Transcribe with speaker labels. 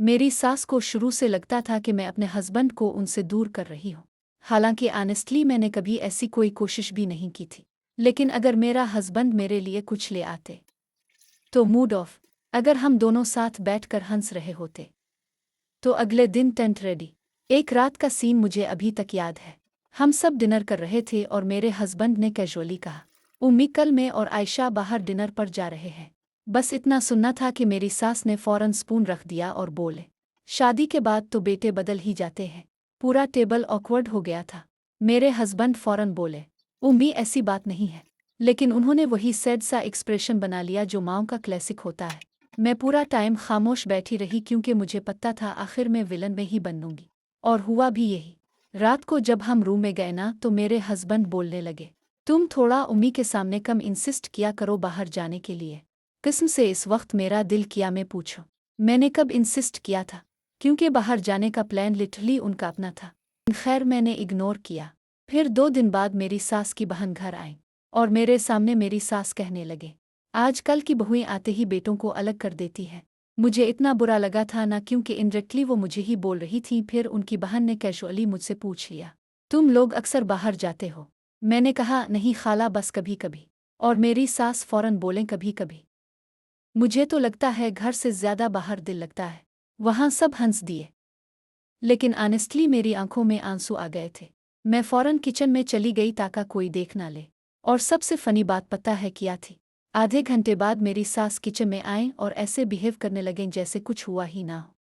Speaker 1: मेरी सास को शुरू से लगता था कि मैं अपने हस्बैंड को उनसे दूर कर रही हूँ। हालांकि ऑनेस्टली मैंने कभी ऐसी कोई कोशिश भी नहीं की थी। लेकिन अगर मेरा हस्बैंड मेरे लिए कुछ ले आते तो मूड ऑफ। अगर हम दोनों साथ बैठकर हंस रहे होते तो अगले दिन टेंट रेडी। एक रात का सीन मुझे अभी तक याद है। हम सब डिनर कर रहे थे और मेरे हस्बैंड ने कैजुअली कहा, उम्मी कल मैं और आयशा बाहर डिनर पर जा रहे हैं। बस इतना सुनना था कि मेरी सास ने फौरन स्पून रख दिया और बोले, शादी के बाद तो बेटे बदल ही जाते हैं। पूरा टेबल ऑकवर्ड हो गया था। मेरे हस्बैंड फौरन बोले, उम्मी ऐसी बात नहीं है। लेकिन उन्होंने वही सैड सा एक्सप्रेशन बना लिया जो माँओं का क्लासिक होता है। मैं पूरा टाइम खामोश बैठी रही क्योंकि मुझे पता था आखिर में विलन में ही बनूंगी। और हुआ भी यही। रात को जब हम रूम में गए ना तो मेरे हस्बैंड बोलने लगे, तुम थोड़ा उम्मी के सामने कम इंसिस्ट किया करो बाहर जाने के लिए। किस्म से इस वक्त मेरा दिल किया मैं पूछूं, मैंने कब इंसिस्ट किया था? क्योंकि बाहर जाने का प्लान लिटरली उनका अपना था। खैर मैंने इग्नोर किया। फिर 2 दिन बाद मेरी सास की बहन घर आई और मेरे सामने मेरी सास कहने लगे, आजकल की बहुएं आते ही बेटों को अलग कर देती है। मुझे इतना बुरा लगा था ना क्योंकि इनडायरेक्टली वो मुझे ही बोल रही थी। फिर उनकी बहन ने कैजुअली मुझसे पूछ लिया, तुम लोग अक्सर बाहर जाते हो? मैंने कहा नहीं खाला, बस कभी कभी। और मेरी सास फौरन बोलें, कभी कभी? मुझे तो लगता है घर से ज्यादा बाहर दिल लगता है। वहां सब हंस दिए। लेकिन ऑनेस्टली मेरी आंखों में आंसू आ गए थे। मैं फौरन किचन में चली गई ताकि कोई देख ना ले। और सबसे फनी बात पता है क्या थी? आधे घंटे बाद मेरी सास किचन में आए और ऐसे बिहेव करने लगें जैसे कुछ हुआ ही ना हो।